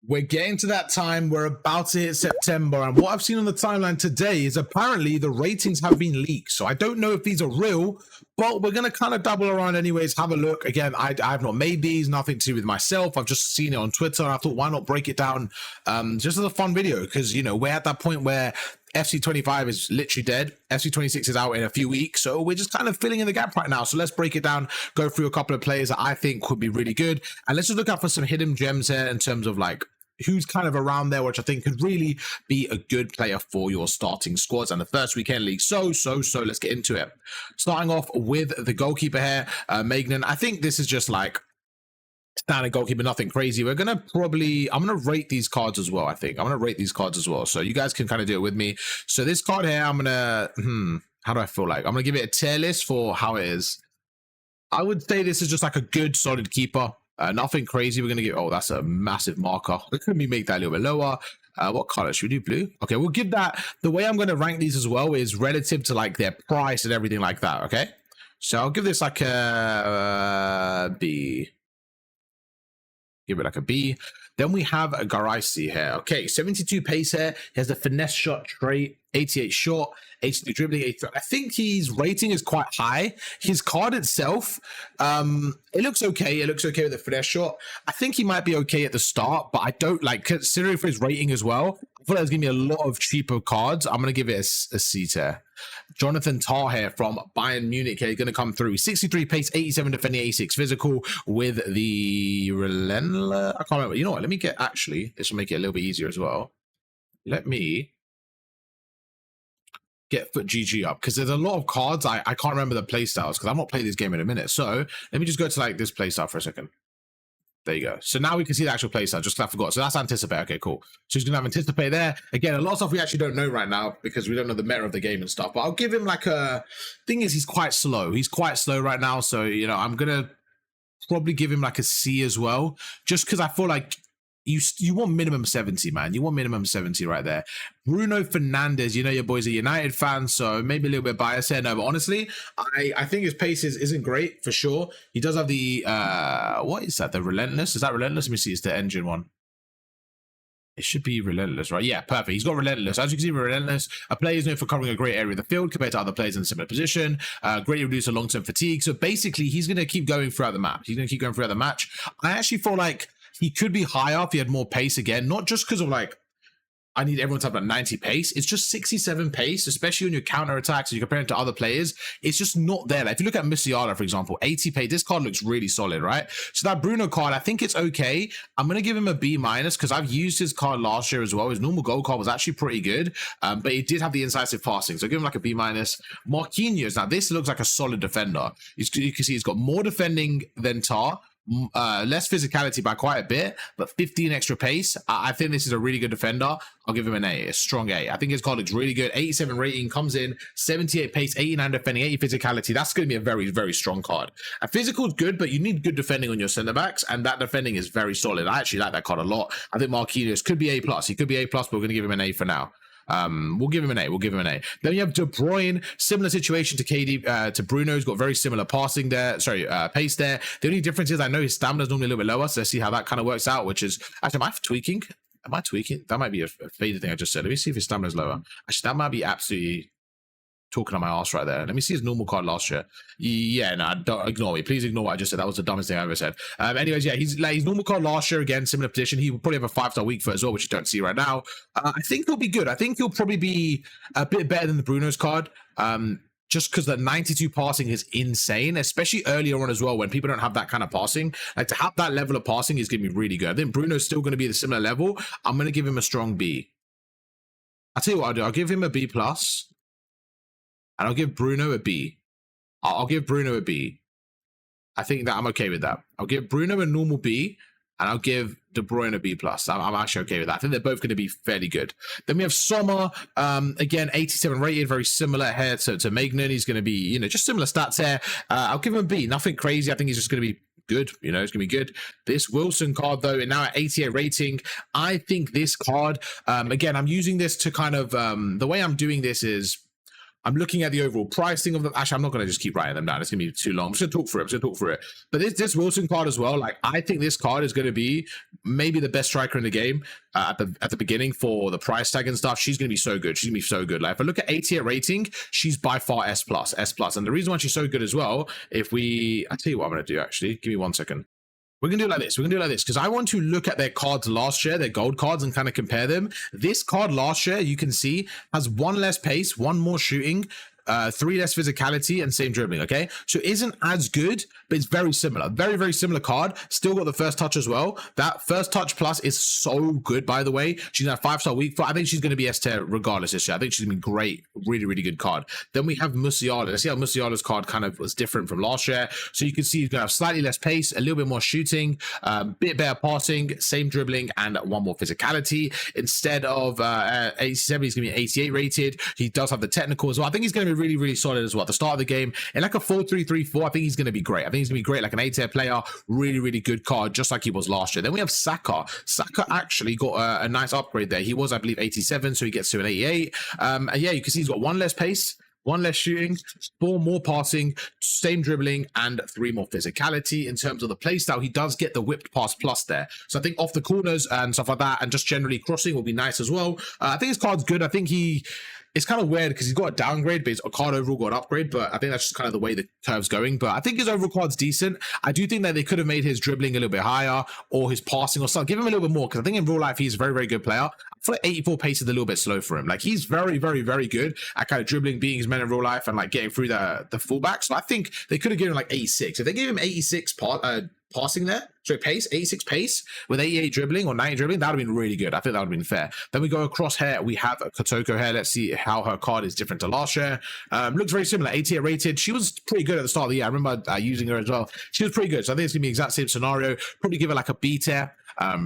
We're getting to that time. We're about to hit September, and what I've seen on the timeline today is apparently the ratings have been leaked. So I don't know if these are real, but we're going to kind of double around anyways. Have a look. Again, I have not made these, nothing to do with myself. I've just seen it on Twitter, and I thought, why not break it down just as a fun video? Because, you know, we're at that point where FC25 is literally dead. FC26 is out in a few weeks, so we're just kind of filling in the gap right now. So let's break it down, go through a couple of players that I think could be really good, and let's just look out for some hidden gems here in terms of like who's kind of around there, which I think could really be a good player for your starting squads and the first weekend league. So let's get into it. Starting off with the goalkeeper here, Magnan. I think this is just like standard goalkeeper, nothing crazy. I'm gonna rate these cards as well. I think I'm gonna rate these cards as well, so you guys can kind of do it with me. So this card here, I'm gonna how do I feel like I'm gonna give it a tier list for how it is. I would say this is just like a good solid keeper. Nothing crazy. We're gonna give, oh, that's a massive marker. Let me make that a little bit lower. What color should we do? Blue. Okay, we'll give that. The way I'm going to rank these as well is relative to like their price and everything like that. Okay, so I'll give this like a B. Give it like a B. Then we have a Garaisi here. Okay, 72 pace here. He has the finesse shot trait, 88 shot, 82 dribbling, 83. I think his rating is quite high. His card itself, it looks okay. It looks okay with the finesse shot. I think he might be okay at the start, but I don't like, considering for his rating as well, I feel like there's going to be a lot of cheaper cards. I'm going to give it a C tier. Jonathan Tah here from Bayern Munich here, going to come through. 63 pace, 87 defending, 86 physical with the relentless. I can't remember. You know what? Let me get, actually, this will make it a little bit easier as well. Let me get Foot GG up, because there's a lot of cards. I can't remember the playstyles because I've not played this game in a minute. So let me just go to like this playstyle for a second. There you go. So now we can see the actual playstyle, just because I forgot. So that's Anticipate. Okay, cool. So he's going to have Anticipate there. Again, a lot of stuff we actually don't know right now because we don't know the meta of the game and stuff. But I'll give him like a... Thing is, he's quite slow. He's quite slow right now. So, you know, I'm going to probably give him like a C as well. Just because I feel like you want minimum 70, man. You want minimum 70 right there. Bruno Fernandes, you know your boy's a United fan, so maybe a little bit biased here. No, but honestly, I think his pace isn't great for sure. He does have the what is that? The Relentless? Is that Relentless? Let me see. It's the engine one. It should be Relentless, right? Yeah, perfect. He's got Relentless. As you can see, Relentless, a player is known for covering a great area of the field compared to other players in a similar position. Greatly reduce a long-term fatigue. So basically, he's going to keep going throughout the map. He's going to keep going throughout the match. I actually feel like he could be higher if he had more pace again, not just because of like, I need everyone to have like 90 pace. It's just 67 pace, especially when you counter attacks and you compare it to other players. It's just not there. Like if you look at Musiala, for example, 80 pace, this card looks really solid, right? So that Bruno card, I think it's okay. I'm going to give him a B- because I've used his card last year as well. His normal goal card was actually pretty good, but it did have the incisive passing. So I'll give him like a B-. Marquinhos, now this looks like a solid defender. You can see he's got more defending than Tar. Less physicality by quite a bit, but 15 extra pace. I think this is a really good defender. I'll give him an A, a strong A. I think his card looks really good. 87 rating, comes in 78 pace, 89 defending, 80 physicality. That's going to be a very, very strong card. And physical is good, but you need good defending on your center backs, and that defending is very solid. I actually like that card a lot. I think Marquinhos could be A+. He could be A+, but we're going to give him an A for now. We'll give him an A. We'll give him an A. Then you have De Bruyne, similar situation to KD, to Bruno. He's got very similar passing there. Sorry, pace there. The only difference is I know his stamina is normally a little bit lower, so let's see how that kind of works out. Which is actually, am I tweaking? Am I tweaking? That might be a faded thing I just said. Let me see if his stamina is lower. Actually, that might be absolutely talking on my ass right there. Let me see his normal card last year. Yeah, no, don't ignore me. Please ignore what I just said. That was the dumbest thing I ever said. Anyways, yeah, he's like his normal card last year again, similar position. He will probably have a 5-star weak foot as well, which you don't see right now. I think he'll be good. I think he'll probably be a bit better than the Bruno's card. Just because the 92 passing is insane, especially earlier on as well, when people don't have that kind of passing. Like to have that level of passing is going to be really good. I think Bruno's still going to be the similar level. I'm going to give him a strong B. I'll tell you what I'll do. I'll give him a B+. And I'll give Bruno a B. I'll give Bruno a B. I think that I'm okay with that. I'll give Bruno a normal B, and I'll give De Bruyne a B+. I'm actually okay with that. I think they're both going to be fairly good. Then we have Sommer. Again, 87 rated, very similar here to Magnan. He's going to be, you know, just similar stats here. I'll give him a B. Nothing crazy. I think he's just going to be good. You know, it's going to be good. This Wilson card, though, and now at 88 rating, I think this card, again, I'm using this to kind of, the way I'm doing this is, I'm looking at the overall pricing of them. Actually, I'm not going to just keep writing them down. It's going to be too long. I'm just going to talk through it. But this Wilson card as well, like, I think this card is going to be maybe the best striker in the game at the beginning for the price tag and stuff. She's going to be so good. She's going to be so good. Like, if I look at 88 rating, she's by far S+. And the reason why she's so good as well, I'll tell you what I'm going to do, actually. Give me 1 second. We're going to do it like this. Because I want to look at their cards last year, their gold cards, and kind of compare them. This card last year, you can see, has 1 less pace, 1 more shooting, 3 less physicality, and same dribbling. Okay, so it isn't as good, but it's very similar. Very, very similar card. Still got the first touch as well. That first touch plus is so good, by the way. She's at 5-star weak foot. I think she's going to be S tier regardless this year. I think she's going to be great. Really, really good card. Then we have Musiala. Let's see how Musiala's card kind of was different from last year. So you can see he's going to have slightly less pace, a little bit more shooting, bit better passing, same dribbling, and 1 more physicality. Instead of 87, he's going to be 88 rated. He does have the technical as well. I think he's going to be really, really solid as well. At the start of the game, in like a 4-3-3-4, I think he's going to be great. I think he's going to be great, like an A-tier player. Really, really good card, just like he was last year. Then we have Saka. Saka actually got a nice upgrade there. He was, I believe, 87, so he gets to an 88. And yeah, you can see he's got 1 less pace, 1 less shooting, 4 more passing, same dribbling, and 3 more physicality. In terms of the playstyle, he does get the whipped pass plus there. So I think off the corners and stuff like that, and just generally crossing will be nice as well. I think his card's good. I think it's kind of weird because he's got a downgrade, but his card overall got an upgrade. But I think that's just kind of the way the curve's going. But I think his overall card's decent. I do think that they could have made his dribbling a little bit higher, or his passing or something. Give him a little bit more, because I think in real life he's a very, very good player. I feel like 84 pace is a little bit slow for him. Like, he's very, very, very good at kind of dribbling, being his man in real life, and like getting through the fullback. So I think they could have given him like 86. If they gave him 86 passing there, so pace, 86 pace with 88 dribbling or 90 dribbling, that would have been really good. I think that would have been fair. Then we go across here, we have Kotoko here. Let's see how her card is different to last year. Looks very similar, 88 rated. She was pretty good at the start of the year. I remember using her as well. She was pretty good. So I think it's gonna be the exact same scenario. Probably give her like a B tier.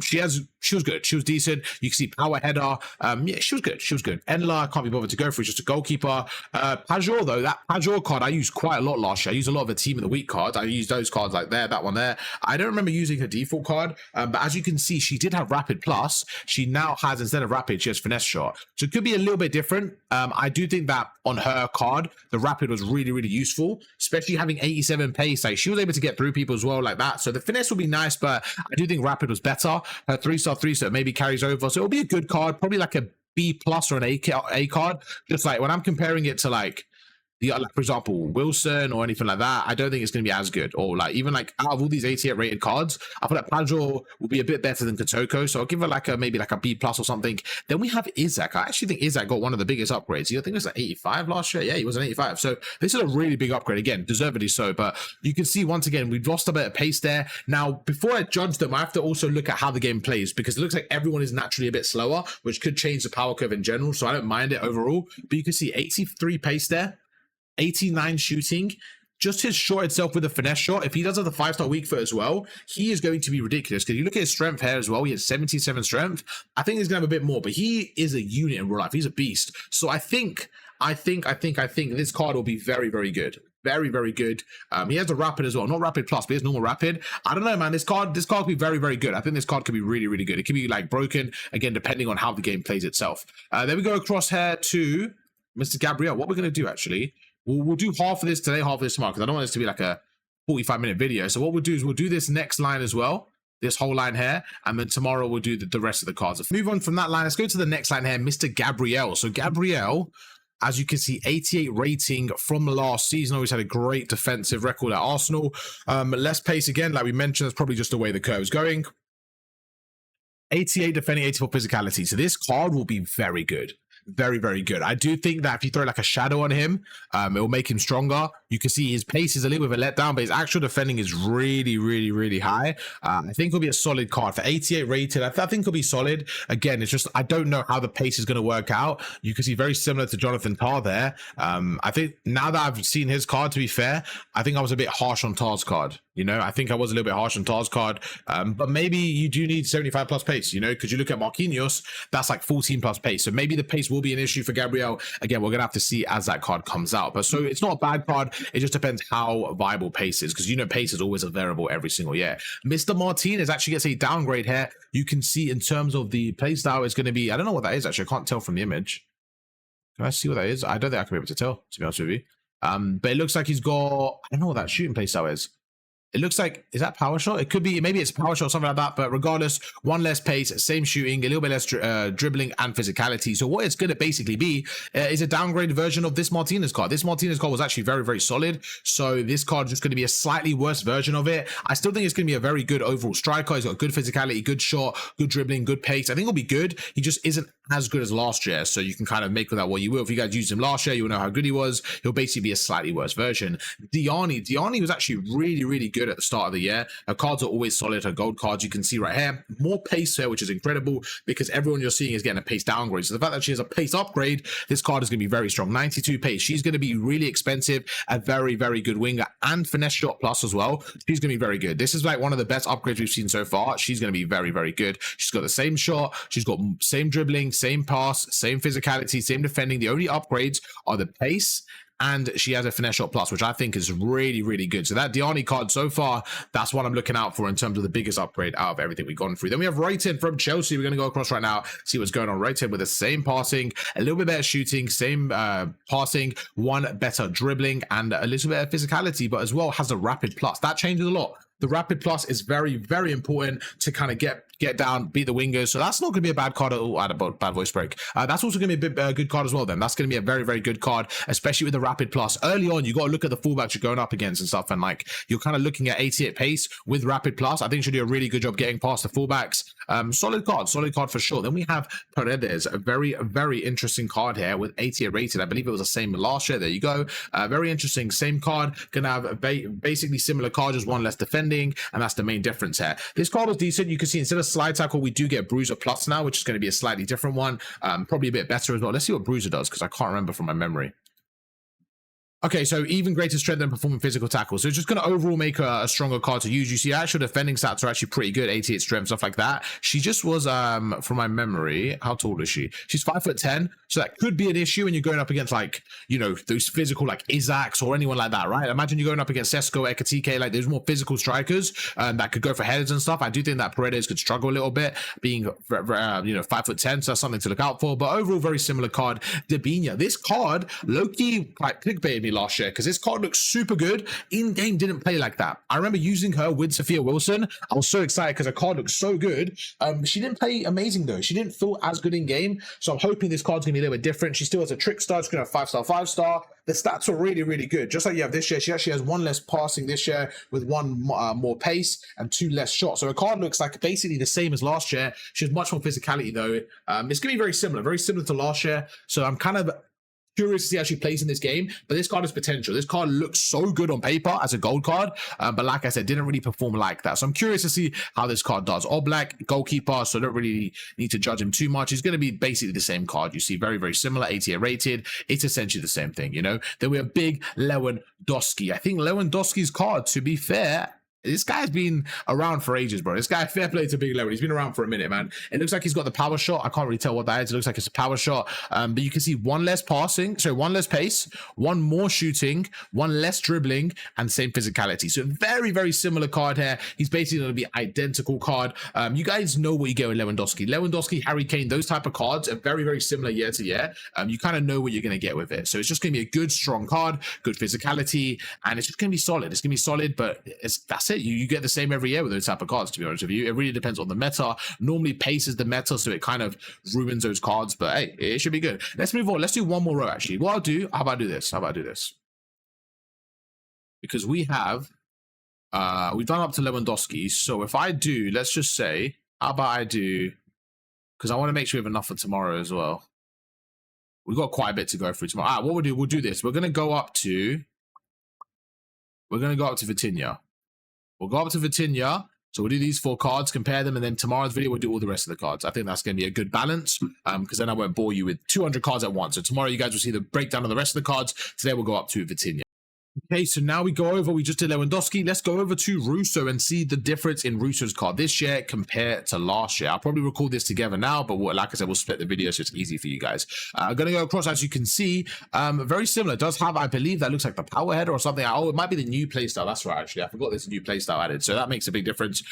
She was good. She was decent. You can see power header. Yeah, she was good. Enla, I can't be bothered to go for. Just a goalkeeper. Pajor though, that Pajor card I used quite a lot last year. I used a lot of the team of the week cards. I used those cards like there, that one there. I don't remember using her default card, but as you can see, she did have rapid plus. She now has, instead of rapid, she has finesse shot. So it could be a little bit different. I do think that on her card, the rapid was really, really useful, especially having 87 pace. Like, she was able to get through people as well like that. So the finesse will be nice, but I do think rapid was better. Her 3-star 3-star maybe carries over, so it'll be a good card, probably like a B+ or an A card. Just like when I'm comparing it to like for example, Wilson or anything like that, I don't think it's going to be as good. Or like, even like out of all these 88 rated cards, I feel like Pajor will be a bit better than Kotoko, so I'll give her like maybe like a B+ or something. Then we have Isak. I actually think Isak got one of the biggest upgrades. I think it was like 85 last year. Yeah, he was an 85. So this is a really big upgrade. Again, deservedly so. But you can see once again, we've lost a bit of pace there. Now, before I judge them, I have to also look at how the game plays, because it looks like everyone is naturally a bit slower, which could change the power curve in general. So I don't mind it overall. But you can see 83 pace there, 89 shooting. Just his shot itself with a finesse shot, if he does have the 5-star weak foot as well, he is going to be ridiculous. Because you look at his strength here as well, he has 77 strength. I think he's going to have a bit more, but he is a unit in real life. He's a beast. So I think this card will be very, very good. Very, very good. He has the rapid as well, not rapid plus, but he has normal rapid. I don't know, man. This card will be very, very good. I think this card could be really, really good. It could be like broken, again, depending on how the game plays itself. Then we go across here to Mr. Gabriel. What we're going to do, actually, we'll do half of this today, half of this tomorrow, because I don't want this to be like a 45-minute video. So what we'll do is we'll do this next line as well, this whole line here, and then tomorrow we'll do the rest of the cards. Move on from that line, let's go to the next line here, Mr. Gabriel. So Gabriel, as you can see, 88 rating from last season. Always had a great defensive record at Arsenal. Less pace again, like we mentioned, that's probably just the way the curve is going. 88 defending, 84 physicality. So this card will be very good. Very, very good. I do think that if you throw like a shadow on him, it will make him stronger. You can see his pace is a little bit of a letdown, but his actual defending is really, really, really high. I think it'll be a solid card for 88 rated. I think it'll be solid. Again, it's just, I don't know how the pace is going to work out. You can see very similar to Jonathan Tah there. I think now that I've seen his card, to be fair, I think I was a bit harsh on Tah's card. You know, I think I was a little bit harsh on Tah's card, but maybe you do need 75 plus pace, you know, because you look at Marquinhos, that's like 14 plus pace. So maybe the pace will be an issue for Gabriel. Again, we're going to have to see as that card comes out. But so it's not a bad card. It just depends how viable pace is, because, you know, pace is always a variable every single year. Mr. Martinez actually gets a downgrade here. You can see in terms of the play style, it's going to be, I don't know what that is, actually. I can't tell from the image. Can I see what that is? I don't think I can be able to tell, to be honest with you. But it looks like he's got, I don't know what that shooting playstyle is. It looks like, is that power shot? It could be, maybe it's power shot or something like that. But regardless, one less pace, same shooting, a little bit less dribbling and physicality. So what it's going to basically be is a downgraded version of this Martinez card. This Martinez card was actually very, very solid. So this card is just going to be a slightly worse version of it. I still think it's going to be a very good overall striker. He's got good physicality, good shot, good dribbling, good pace. I think he'll be good. He just isn't as good as last year. So you can kind of make with that what you will. If you guys used him last year, you'll know how good he was. He'll basically be a slightly worse version. Diani was actually really, really good at the start of the year. Her cards are always solid. Her gold cards, you can see right here, more pace here, which is incredible because everyone you're seeing is getting a pace downgrade. So the fact that she has a pace upgrade, this card is going to be very strong. 92 pace. She's going to be really expensive, a very, very good winger, and finesse shot plus as well. She's going to be very good. This is like one of the best upgrades we've seen so far. She's going to be very, very good. She's got the same shot. She's got same dribbling, same pass, same physicality, same defending. The only upgrades are the pace, and she has a finesse shot plus, which I think is really, really good. So that Diani card so far, that's what I'm looking out for in terms of the biggest upgrade out of everything we've gone through. Then we have Reiten from Chelsea. We're going to go across right now, see what's going on. Reiten with the same passing, a little bit better shooting, same passing, one better dribbling, and a little bit of physicality, but as well has a rapid plus. That changes a lot. The rapid plus is very, very important to kind of get down, beat the wingers. So that's not going to be a bad card at all. I had a bad voice break. That's also going to be a good card as well then. That's going to be a very, very good card, especially with the rapid plus. Early on, you got to look at the fullbacks you're going up against and stuff. And like, you're kind of looking at 88 pace with rapid plus. I think she'll do a really good job getting past the fullbacks. Solid card for sure. Then we have Paredes, a very, very interesting card here with 88 rated. I believe it was the same last year. There you go. Very interesting. Same card. Going to have basically similar card, just one less defending. And that's the main difference here. This card was decent. You can see instead of slide tackle, we do get Bruiser Plus now, which is going to be a slightly different one. Probably a bit better as well. Let's see what Bruiser does, because I can't remember from my memory. Okay, so even greater strength than performing physical tackle. So it's just going to overall make her a stronger card to use. You see, actual defending stats are actually pretty good. 88 strength, stuff like that. She just was, from my memory, how tall is she? She's 5'10", so that could be an issue when you're going up against, like, you know, those physical, like Isaacs or anyone like that, right? Imagine you're going up against Sesko, Ekatike, like there's more physical strikers that could go for headers and stuff. I do think that Paredes could struggle a little bit, being, you know, 5'10", so that's something to look out for. But overall, very similar card. Debinha, this card, low-key, like, clickbaited me last year because this card looks super good. In game didn't play like that. I remember using her with Sophia Wilson. I was so excited because her card looks so good. She didn't play amazing though. She didn't feel as good in game. So I'm hoping this card's gonna be a little bit different. She still has a trick star. She's gonna have 5-star, 5-star. The stats are really, really good. Just like you have this year, she actually has one less passing this year with one more pace and 2 less shots. So her card looks like basically the same as last year. She has much more physicality though. It's gonna be very similar to last year. So I'm kind of curious to see how she plays in this game, but this card has potential. This card looks so good on paper as a gold card, but like I said, didn't really perform like that. So I'm curious to see how this card does. Oblak, goalkeeper, so don't really need to judge him too much. He's going to be basically the same card. You see, very, very similar, 88 rated. It's essentially the same thing, you know? Then we have big Lewandowski. I think Lewandowski's card, to be fair, this guy's been around for ages, bro. This guy, fair play to Big Lewy. He's been around for a minute, man. It looks like he's got the power shot. I can't really tell what that is. It looks like it's a power shot. But you can see one less passing, so one less pace, one more shooting, one less dribbling, and same physicality. So very, very similar card here. He's basically going to be identical card. You guys know what you get with Lewandowski. Lewandowski, Harry Kane, those type of cards are very, very similar year to year. You kind of know what you're going to get with it. So it's just going to be a good, strong card, good physicality, and it's just going to be solid. It's going to be solid, but that's it. You get the same every year with those type of cards, to be honest with you. It really depends on the meta. Normally pace is the meta, so it kind of ruins those cards, but hey, it should be good. Let's move on. Let's do one more row, actually. What I'll do, how about I do this? Because we have, we've done up to Lewandowski, so if I do, let's just say, how about I do, because I want to make sure we have enough for tomorrow as well. We've got quite a bit to go through tomorrow. What we'll do this. We're going to go up to Vitinha. We'll go up to Vitinha. So we'll do these 4 cards, compare them, and then tomorrow's video, we'll do all the rest of the cards. I think that's going to be a good balance because then I won't bore you with 200 cards at once. So tomorrow you guys will see the breakdown of the rest of the cards. Today we'll go up to Vitinha. Okay, so now we go over, we just did Lewandowski. Let's go over to Russo and see the difference in Russo's card this year compared to last year. I'll probably record this together now, but like I said, we'll split the video so it's easy for you guys. I'm going to go across, as you can see, very similar. It does have, I believe, that looks like the power header or something. Oh, it might be the new playstyle. That's right, actually. I forgot there's a new playstyle added, so that makes a big difference.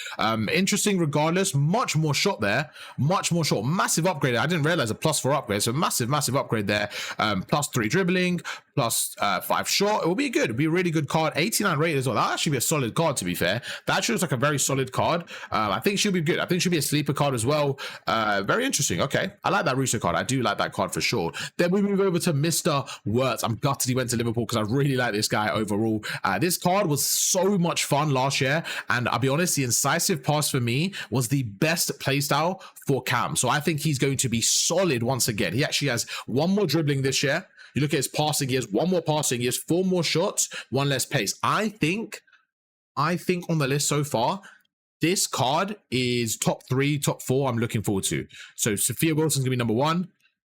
Interesting regardless. Much more shot there. Much more shot. Massive upgrade. I didn't realize a +4 upgrade, so massive upgrade there. +3 dribbling, +5 shot. It will be good. It'll be a really good card. 89 rated as well. That'll actually be a solid card, to be fair. That actually looks like a very solid card. I think she'll be good. I think she'll be a sleeper card as well. Very interesting. Okay, I like that Russo card. I do like that card for sure. Then we move over to Mr. Wirtz. I'm gutted he went to Liverpool because I really like this guy overall. This card was so much fun last year, and I'll be honest, the incisive pass for me was the best playstyle for Cam. So I think he's going to be solid once again. He actually has one more dribbling this year. You look at his passing, he has one more passing, he has 4 more shots, 1 less pace. I think on the list so far, this card is top 3, top 4 I'm looking forward to. So Sophia Wilson's going to be number 1.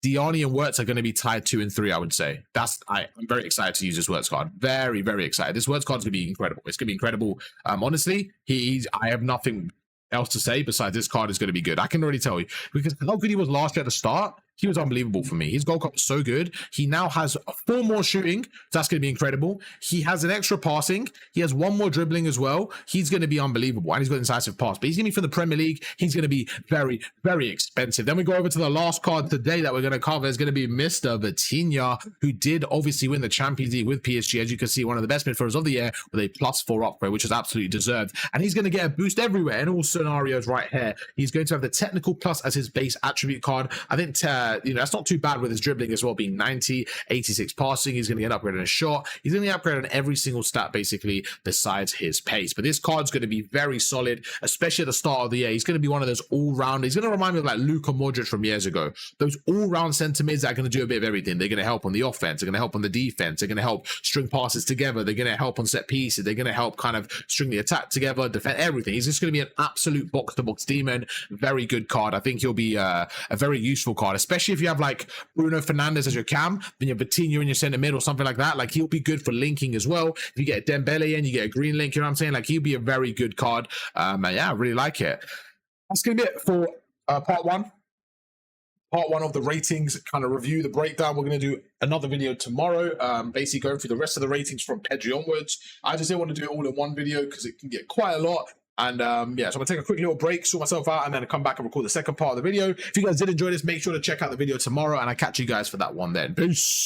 Diani and Wirtz are going to be tied 2 and 3, I would say. I'm very excited to use this Wirtz card. Very, very excited. This Wirtz card is going to be incredible. It's going to be incredible. Honestly, I have nothing else to say besides this card is going to be good. I can already tell you, because how good he was last year at the start, he was unbelievable for me. His goal card was so good. He now has 4 more shooting. So that's going to be incredible. He has an extra passing. He has 1 more dribbling as well. He's going to be unbelievable. And he's got incisive pass. But he's going to be from the Premier League. He's going to be very, very expensive. Then we go over to the last card today that we're going to cover. Is going to be Mr. Vitinha, who did obviously win the Champions League with PSG. As you can see, one of the best midfielders of the year with a +4 upgrade, which is absolutely deserved. And he's going to get a boost everywhere in all scenarios right here. He's going to have the technical plus as his base attribute card. I think, that's not too bad with his dribbling as well, being 90, 86 passing. He's going to get an upgrade on a shot. He's going to get upgrade on every single stat, basically, besides his pace. But this card's going to be very solid, especially at the start of the year. He's going to be one of those all-rounders. He's going to remind me of like Luka Modric from years ago. Those all-round centre mids that are going to do a bit of everything. They're going to help on the offense. They're going to help on the defense. They're going to help string passes together. They're going to help on set pieces. They're going to help kind of string the attack together, defend everything. He's just going to be an absolute box-to-box demon. Very good card. I think he'll be a very useful card, especially if you have like Bruno Fernandes as your cam, then you have Vitinha in your centre mid or something like that. Like, he'll be good for linking as well. If you get a Dembele and you get a green link, you know what I'm saying? Like, he'll be a very good card. And yeah, I really like it. That's going to be it for part one of the ratings kind of review, the breakdown. We're going to do another video tomorrow, basically going through the rest of the ratings from Pedri onwards. I just didn't want to do it all in one video because it can get quite a lot. And yeah, so I'm gonna take a quick little break, sort myself out, and then come back and record the second part of the video. If you guys did enjoy this, make sure to check out the video tomorrow, and I'll catch you guys for that one then. Peace.